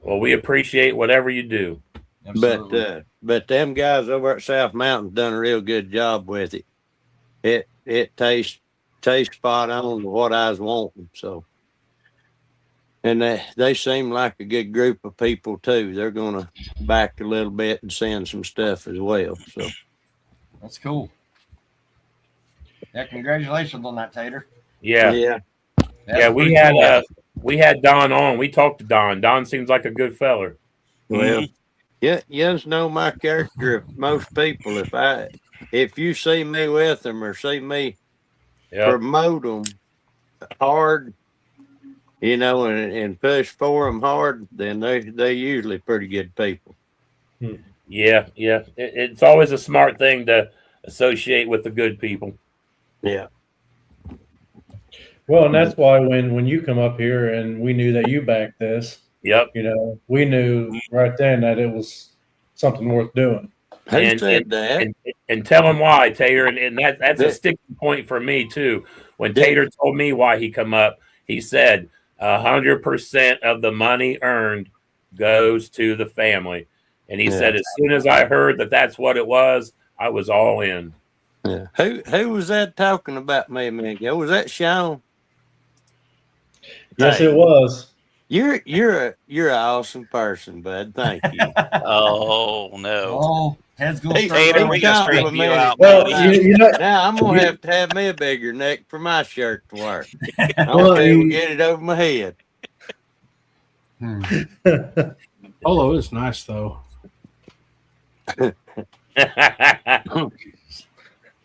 Well, we appreciate whatever you do. Absolutely. But them guys over at South Mountain done a real good job with it. It tastes spot on to what I was wanting. So, and they seem like a good group of people too. They're gonna back a little bit and send some stuff as well. So That's cool. Yeah, congratulations on that, Tater. Yeah. That's We pretty cool. we had Don on. We talked to Don. Don seems like a good feller. well, yeah, you just know my character of most people. If you see me with them or see me promote them hard, and push for them hard, then they usually pretty good people. Yeah. It's always a smart thing to associate with the good people. Yeah. Well, and that's why when you come up here and we knew that you backed this, Yep. We knew right then that it was something worth doing. Who said that? And tell him why, Tater. And that's a sticking point for me too. When Tater told me why he come up, he said 100% of the money earned goes to the family. And he said, as soon as I heard that that's what it was, I was all in. Yeah. Who was that talking about me a minute ago? Was that Sean? Yes, it was. You're an awesome person, bud. Thank you. Oh no. Oh, heads going Tater, we got to straighten you out. Well, now I'm gonna have to have me a bigger neck for my shirt to wear. I'm get it over my head. Polo is nice though.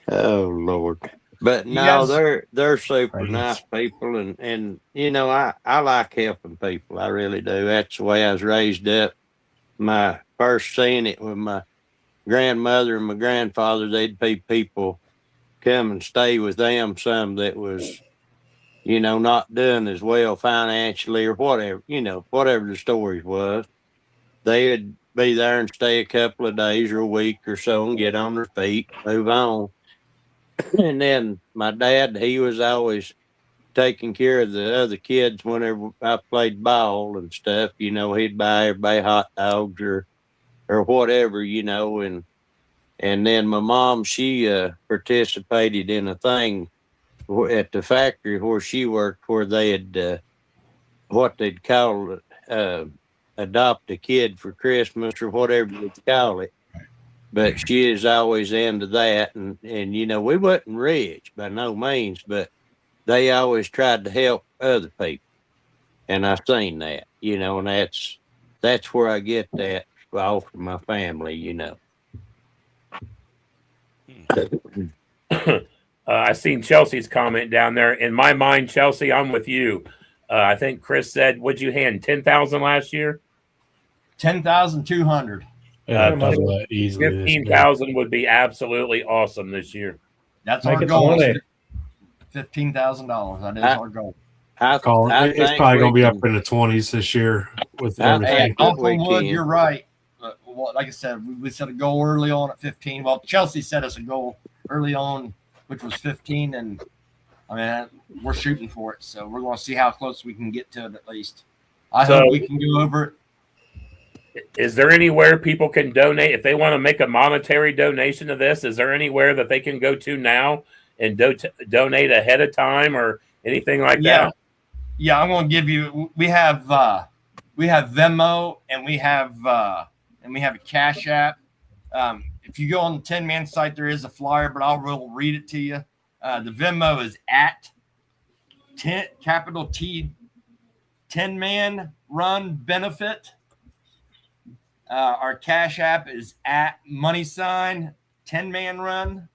Oh Lord. But no, they're super nice people, and I like helping people. I really do. That's the way I was raised up. My first seeing it with my grandmother and my grandfather, they'd be people come and stay with them, some that was, not doing as well financially or whatever, whatever the story was. They would be there and stay a couple of days or a week or so and get on their feet, move on. And then my dad, he was always taking care of the other kids whenever I played ball and stuff. He'd buy everybody hot dogs or whatever, and then my mom, she participated in a thing at the factory where she worked, where they had what they'd call adopt a kid for Christmas or whatever they'd call it. But she is always into that, and we wasn't rich by no means, but they always tried to help other people, and I seen that, and that's where I get that all from my family, I seen Chelsea's comment down there. In my mind, Chelsea, I'm with you. I think Chris said, "Would you hand 10,000 last year?" 10,200. Yeah, that easily. 15,000 would be absolutely awesome this year. That's our goal. $15,000. That is our goal. It's probably going to be up in the 20s this year with everything. Wood, you're right. Like I said, we set a goal early on at 15. Well, Chelsea set us a goal early on, which was 15, and we're shooting for it. So we're going to see how close we can get to it at least. I hope we can go over it. Is there anywhere people can donate if they want to make a monetary donation to this? Is there anywhere that they can go to now and donate ahead of time or anything like that? Yeah, I'm going to give you. We have Venmo and we have a Cash App. If you go on the Tin Man site, there is a flyer, but I'll read it to you. The Venmo is at capital T 10 Man Run Benefit. Our Cash App is at $10 Man Run.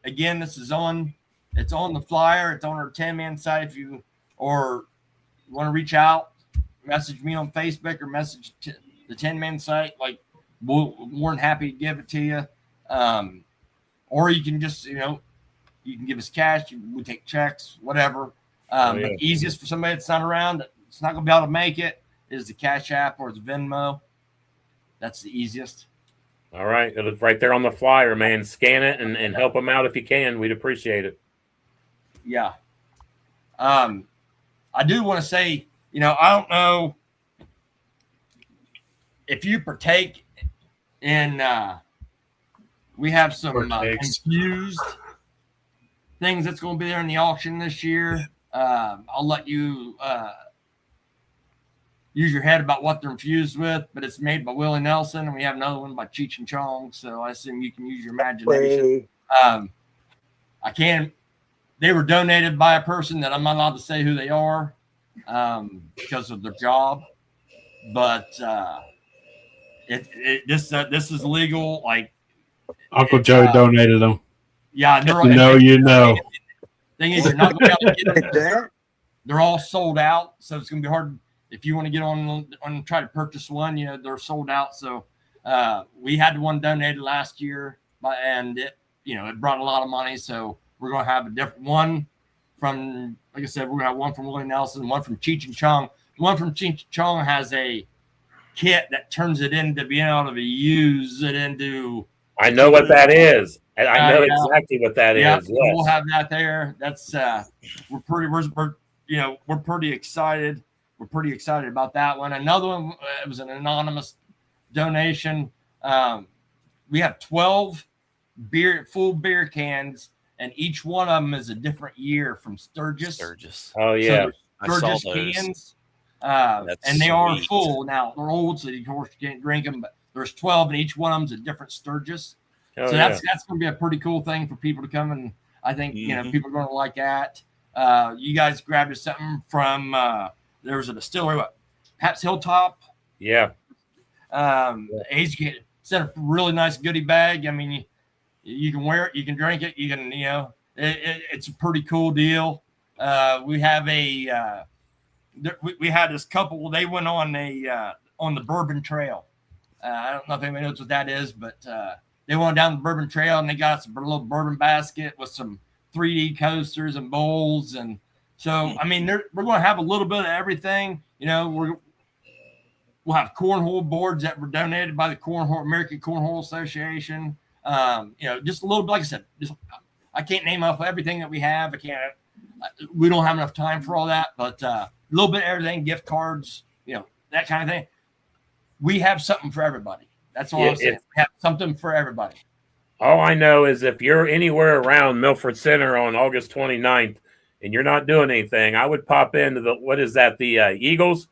Again, this is on It's on the flyer. It's on our 10-man site. If you want to reach out, message me on Facebook or message the 10-man site. Like, we're more than happy to give it to you. Or you can just, you can give us cash. We take checks, whatever. But the easiest for somebody that's not around, it's not going to be able to make it, is the Cash App or the Venmo. That's the easiest. All right. It's right there on the flyer, man. Scan it and help them out if you can. We'd appreciate it. Yeah. I do want to say, I don't know if you partake in, we have some confused things that's going to be there in the auction this year. I'll let you use your head about what they're infused with, but it's made by Willie Nelson, and we have another one by Cheech and Chong, so I assume you can use your imagination. They were donated by a person that I'm not allowed to say who they are because of their job, but this is legal. Like, Uncle Joe donated them. Yeah, thing is, you're not going to be able to get them. They're all sold out, so it's going to be hard if you want to get on and try to purchase one. They're sold out. So we had one donated last year, and it brought a lot of money. So we're going to have a different one from, like I said, we're going to have one from Willie Nelson, one from Cheech and Chong. The one from Cheech and Chong has a kit that turns it into being able to use it into. I know what that is. I know exactly what that is. Yes. We'll have that there. That's we're pretty excited. We're pretty excited about that one. Another one, it was an anonymous donation. We have 12 full beer cans, and each one of them is a different year from Sturgis. Oh yeah, so Sturgis cans, and they are full now. They're old, so of course you can't drink them. But there's 12, and each one of them is a different Sturgis. So that's going to be a pretty cool thing for people to come, and I think people are going to like that. You guys grabbed us something from there was a distillery, Pabst Hilltop. Yeah. He's sent a really nice goodie bag. I mean, you can wear it, you can drink it, you can it's a pretty cool deal. We have we had this couple. They went on on the Bourbon Trail. I don't know if anybody knows what that is, but they went down the Bourbon Trail and they got us a little bourbon basket with some 3D coasters and bowls. And so, I mean, we're going to have a little bit of everything. We'll have cornhole boards that were donated by the American Cornhole Association. Just a little bit, like I said, I can't name off everything that we have. We don't have enough time for all that, but a little bit of everything, gift cards, that kind of thing. We have something for everybody. That's all I'm saying. We have something for everybody. All I know is if you're anywhere around Milford Center on August 29th and you're not doing anything, I would pop into the Eagles?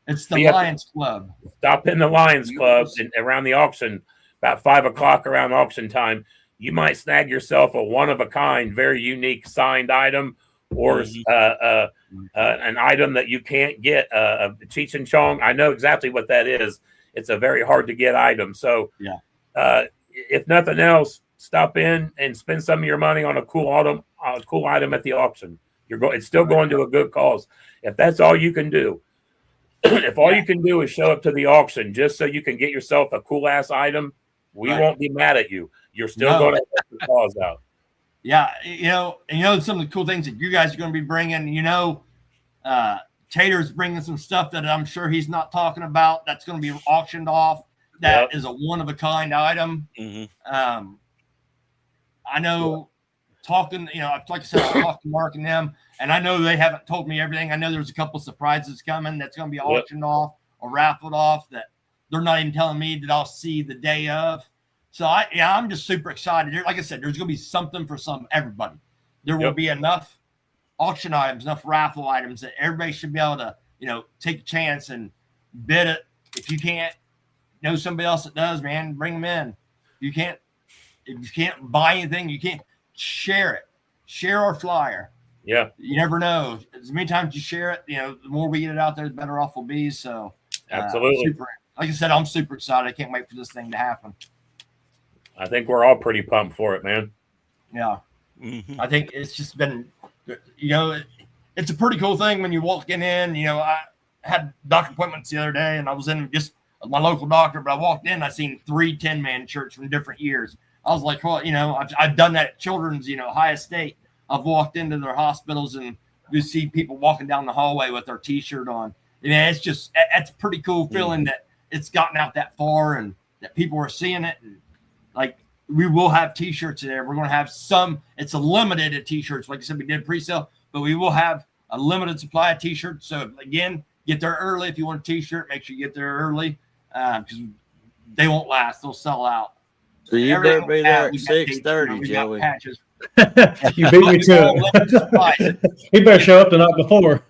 It's the Lions Club. Stop in the Lions Club and around the auction, about 5 o'clock around auction time. You might snag yourself a one-of-a-kind, very unique signed item or an item that you can't get. Cheech and Chong, I know exactly what that is. It's a very hard to get item. So, if nothing else, stop in and spend some of your money on a cool item at the auction. It's still going to a good cause. If that's all you can do, if all you can do is show up to the auction just so you can get yourself a cool ass item, we won't be mad at you. You're still going to help the cause out. Yeah, some of the cool things that you guys are going to be bringing. Tater's bringing some stuff that I'm sure he's not talking about. That's going to be auctioned off. That is a one-of-a-kind item. Mm-hmm. I know talking, like I said, I talked to Mark and them, and I know they haven't told me everything. I know there's a couple of surprises coming that's going to be auctioned off or raffled off that they're not even telling me that I'll see the day of. So I'm just super excited. Like I said, there's going to be something for everybody. There will be enough auction items, enough raffle items that everybody should be able to, take a chance and bid it. If you can't know somebody else that does, man, bring them in. If you can't buy anything, you can't share it. Share our flyer. Yeah. You never know. As many times you share it, the more we get it out there, the better off we'll be. So absolutely. Like I said, I'm super excited. I can't wait for this thing to happen. I think we're all pretty pumped for it, man. Yeah. I think it's just been, it's a pretty cool thing when you're walking in. I had doctor appointments the other day, and I was in just my local doctor, but I walked in, I seen 3 10-man shirts from different years. I was like, well, I've done that at Children's, Ohio State. I've walked into their hospitals and you see people walking down the hallway with their T-shirt on. It's a pretty cool feeling that it's gotten out that far and that people are seeing it. And like, we will have T-shirts there. We're going to have some. It's a limited at T-shirts. Like I said, we did pre-sale, but we will have a limited supply of T-shirts. So again, get there early. If you want a T-shirt, make sure you get there early because they won't last. They'll sell out. So you better be there at 6:30, Joey. You beat me to it. He better show up the night before.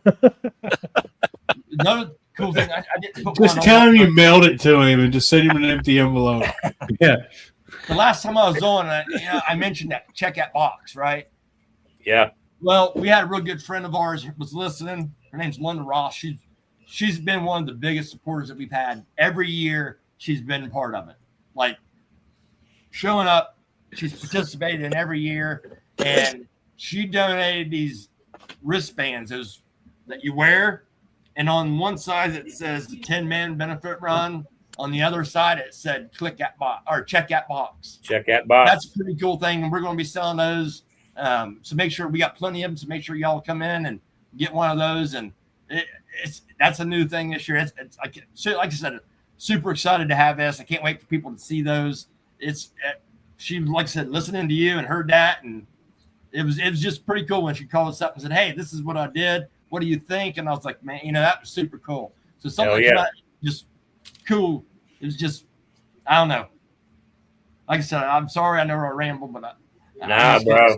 Another cool thing, I didn't put just tell him you mailed it to him and just send him an empty envelope. Yeah. The last time I was on, I mentioned that checkout box, right? Yeah. Well, we had a real good friend of ours who was listening. Her name's Linda Ross. She's been one of the biggest supporters that we've had. Every year, she's been part of it. Like, showing up, she's participated in every year, and she donated these wristbands that you wear, and on one side it says the 10-man benefit run. On the other side it said check that box. Check that box. That's a pretty cool thing, and we're going to be selling those. So make sure we got plenty of them. So make sure y'all come in and get one of those. And that's a new thing this year. It's like I said, super excited to have this. I can't wait for people to see those. She, like I said, listening to you and heard that, and it was just pretty cool when she called us up and said, "Hey, this is what I did. What do you think?" And I was like, "Man, that was super cool." So something like that, just cool. It was just, I don't know. Like I said, I'm sorry I know I ramble, but bro.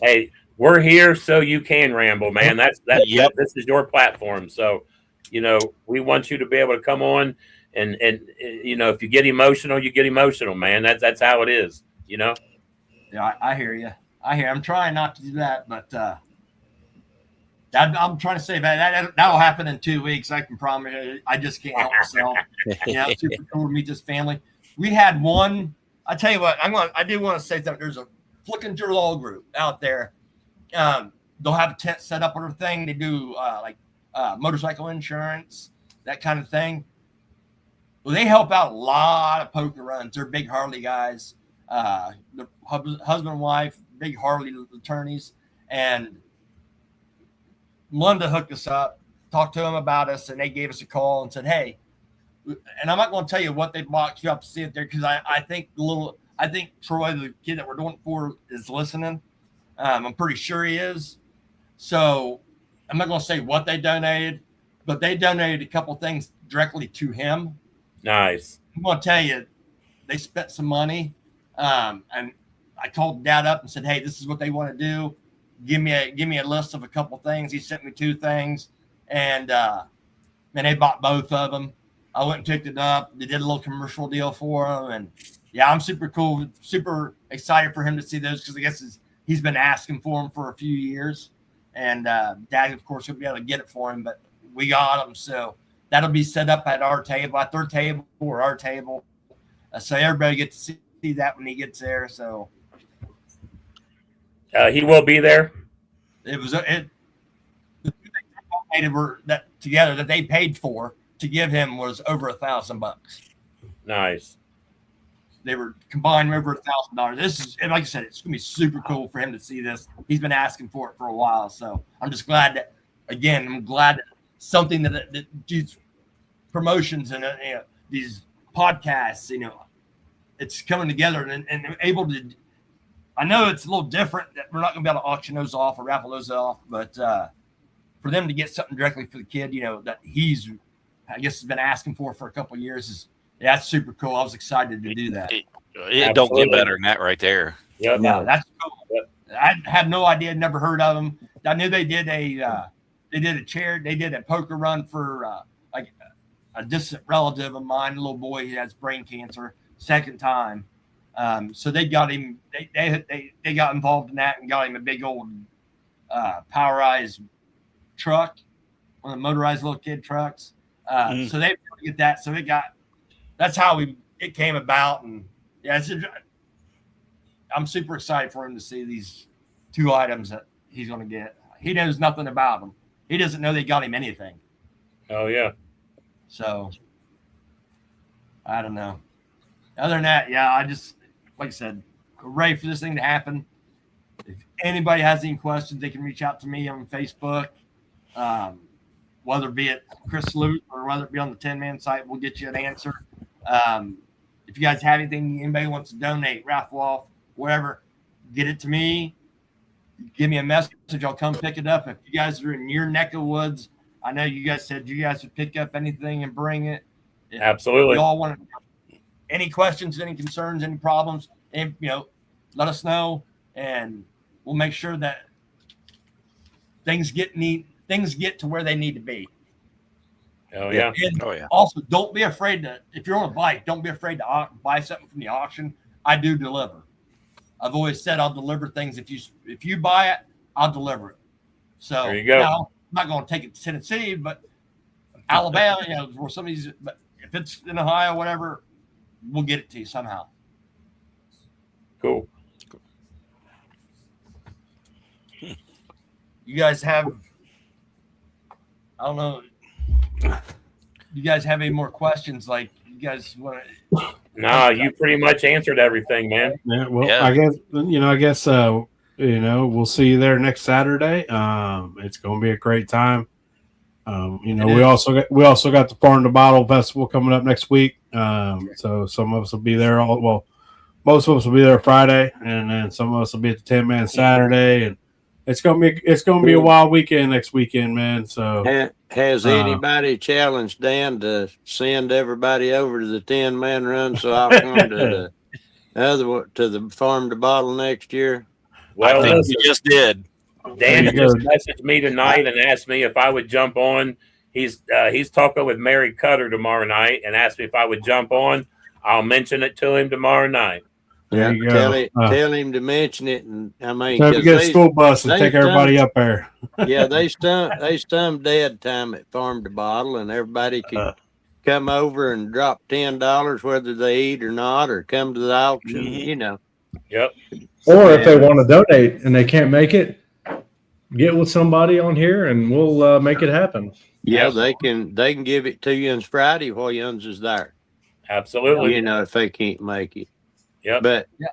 Hey, we're here so you can ramble, man. Yep. This is your platform, so we want you to be able to come on. And if you get emotional, you get emotional, man. That's how it is, Yeah, I hear you. I'm trying not to do that, but I'm trying to say that'll happen in 2 weeks. I can promise you. I just can't help myself. It's super cool to meet this family. We had one. I tell you what, I do want to say that there's a Flickinger Law Group out there. They'll have a tent set up on their thing. They do motorcycle insurance, that kind of thing. Well, they help out a lot of poker runs. They're big Harley guys, the husband and wife, big Harley attorneys. And Melinda hooked us up, talked to them about us, and they gave us a call and said, "Hey," and I'm not going to tell you what they bought. You have to see it there because I think Troy, the kid that we're doing it for, is listening. I'm pretty sure he is. So I'm not going to say what they donated, but they donated a couple things directly to him. Nice. I'm going to tell you, they spent some money. And I called Dad up and said, "Hey, this is what they want to do. Give me a list of a couple things." He sent me 2 things, and they bought both of them. I went and picked it up. They did a little commercial deal for them, and yeah, I'm super excited for him to see those because I guess he's been asking for them for a few years, and Dad, of course, will be able to get it for him, but we got them, so that'll be set up at our table, at their table or our table, so everybody gets to see that when he gets there. So. He will be there. The two things they donated that they paid for to give him was over $1,000. Nice. They were combined over $1,000. This is, and like I said, it's gonna be super cool for him to see this. He's been asking for it for a while, so I'm just glad that. Again, I'm glad that something that these promotions and these podcasts, it's coming together and able to. I know it's a little different that we're not going to be able to auction those off or raffle those off, but for them to get something directly for the kid, that he's, I guess, has been asking for a couple of years that's super cool. I was excited to do that. It don't get better than that right there. Yep. No, that's cool. Yep. I had no idea, never heard of them. I knew they did a poker run for like a distant relative of mine, a little boy who has brain cancer, second time. So they got him. They got involved in that and got him a big old powerized truck, one of the motorized little kid trucks. So they get that. So that's how it came about. And yeah, I'm super excited for him to see these 2 items that he's going to get. He knows nothing about them. He doesn't know they got him anything. Oh yeah. So I don't know. Other than that, yeah, I just, like I said, ready for this thing to happen. If anybody has any questions, they can reach out to me on Facebook, whether it be at Chris Lute or whether it be on the 10-man site, we'll get you an answer. If you guys have anything, anybody wants to donate, raffle off, whatever, get it to me. Give me a message. I'll come pick it up. If you guys are in your neck of woods, I know you guys said you guys would pick up anything and bring it. If Absolutely. you all want any questions, any concerns, any problems, and let us know, and we'll make sure that things get to where they need to be. Oh yeah. And Oh, yeah. also, don't be afraid to, if you're on a bike, don't be afraid to buy something from the auction. I do deliver. I've always said I'll deliver things. If you buy it, I'll deliver it. So There you go. now, I'm not going to take it to Tennessee, but Alabama, where some of these, but if it's in Ohio, whatever, we'll get it to you somehow. Cool. You guys have, I don't know, you guys have any more questions? Like, you guys want to? Nah, you pretty much answered everything, man. Yeah, well, Yeah. I guess we'll see you there next Saturday. It's going to be a great time. We also got the Farm to Bottle Festival coming up next week. So some of us will be there. Most of us will be there Friday, and then some of us will be at the 10-man Saturday, and it's gonna be a wild weekend next weekend, man. So Has anybody challenged Dan to send everybody over to the 10-man run so I'll come to the Farm to Bottle next year? Well, I think listen, you just did. Dan There you just go. messaged me tonight and asked me if I would jump on. He's talking with Mary Cutter tomorrow night and asked me if I would jump on. I'll mention it to him tomorrow night. there you go. Tell him to mention it, and I mean, Time to 'cause get a they- school bus and they take everybody up there. yeah, they stummed dead time at Farm to Bottle, and everybody could come over and drop $10 whether they eat or not, or come to the auction. Mhm. Yep. Or if they want to donate and they can't make it, get with somebody on here and we'll make it happen. Yeah, they can give it to you on Friday while Yuns is there. Absolutely. If they can't make it. Yep.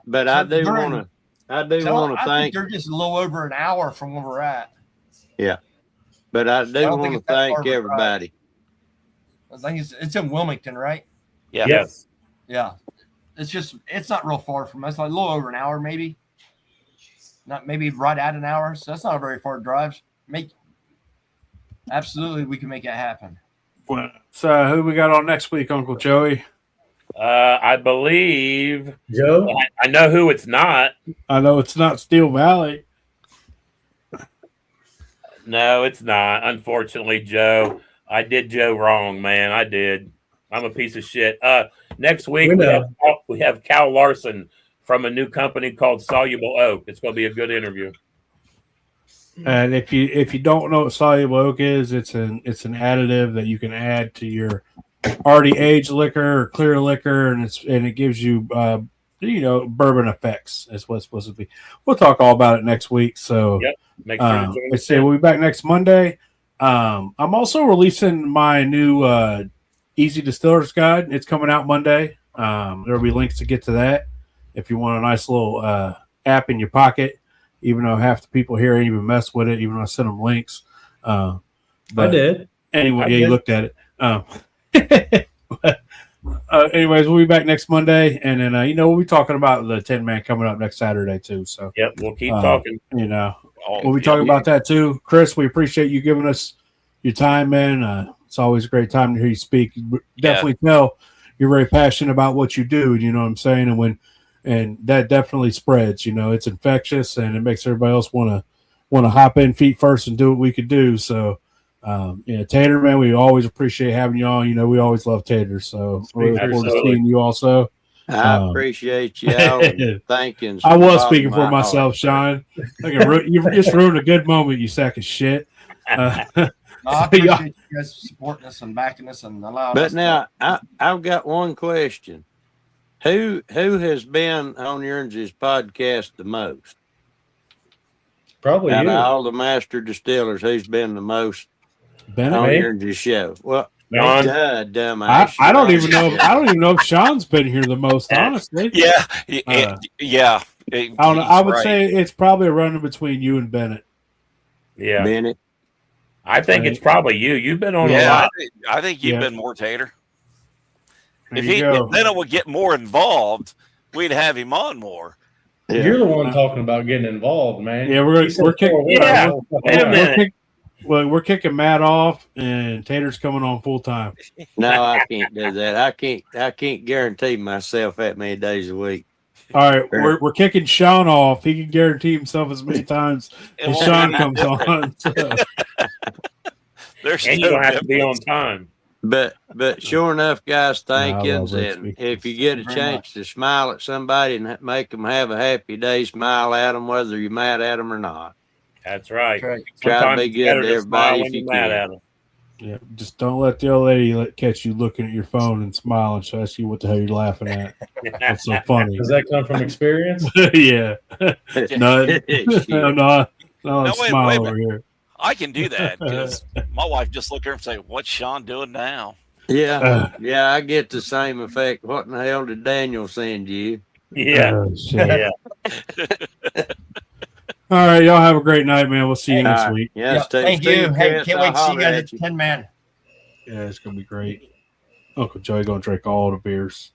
But I do want to I think thank. they're just a little over an hour from where we're at. But I do don't think want to it's that far thank of a drive. everybody. I think it's in Wilmington, right? Yeah. Yes. Yeah. It's not real far from us. Like a little over an hour, maybe. Not maybe right at an hour. So that's not a very far drive. Absolutely, we can make it happen. So who we got on next week, Uncle Joey? I believe Joe? I know who it's not. I know it's not Steel Valley. No, it's not. Unfortunately, Joe. I did Joe wrong, man. I did. I'm a piece of shit. Next week we have Cal Larson from a new company called Soluble Oak. It's going to be a good interview. And if you don't know what soluble oak is, it's an additive that you can add to your already aged liquor or clear liquor, and it gives you bourbon effects. That's what it's supposed to be. We'll talk all about it next week. So Yep. Make sure you join let's us. say we'll be back next Monday. I'm also releasing my new Easy Distiller's Guide. It's coming out Monday. There'll be links to get to that if you want a nice little app in your pocket. Even though half the people here ain't even mess with it, even though I sent them links. I did. Anyway, I you did. looked at it. Anyways, we'll be back next Monday, and then we'll be talking about the 10-man coming up next Saturday too. So Yep, we'll keep talking. we'll be talking about that too. Chris, we appreciate you giving us your time, man. It's always a great time to hear you speak. You definitely tell you're very passionate about what you do. You know what I'm saying? And that definitely spreads. It's infectious, and it makes everybody else want to hop in feet first and do what we could do. So, Tater, man, we always appreciate having you on. We always love Tater. So we're looking forward to seeing you also. I appreciate y'all. And thanking. I was speaking for myself, Sean. You just ruined a good moment, you sack of shit. I appreciate you guys supporting us and backing us and allowing us. But now I've got one question. Who has been on Yearns' podcast the most? Probably Out you. of all the master distillers, who's been the most Bennett. on Me? your show? Well, John? dumbass. I don't even know. I don't even know if Sean's been here the most. Honestly, Yeah, I don't know. I would say it's probably a running between you and Bennett. Yeah. Bennett. I think it's probably you. You've been on a Yeah, lot. I think you've Yeah. been more Tater. There If you he go. then it would get more involved, we'd have him on more. Yeah. You're the one talking about getting involved, man. Yeah, we're kicking. Yeah. Wait a minute. We're kicking Matt off, and Tater's coming on full time. No, I can't do that. I can't guarantee myself that many days a week. All right, we're kicking Sean off. He can guarantee himself as many times as Sean comes on. So. There's And you don't have to be on time. But sure enough, guys, thank I you. love Rick And speaking. if you get a Very chance to smile at somebody and make them have a happy day, smile at them whether you're mad at them or not. That's right. That's right. Try to Sometimes be it's good better to to everybody smile if when you you're mad can. at them. Yeah, just don't let the old lady catch you looking at your phone and smiling. She'll ask you what the hell you're laughing at. That's so funny. Does that come from experience? Yeah. No, no, No, wait smile a over minute. here. I can do that because my wife just looked at her and say, "What's Sean doing now?" Yeah, I get the same effect. What in the hell did Daniel send you? Yeah. Oh, shit. Yeah. All right, y'all have a great night, man. We'll see you next All right. week. Yes, Thank Steve you. Hey, Katz, can't I'll wait to see you holler guys at at the 10 man. Yeah, it's gonna be great. Uncle Joey gonna drink all the beers.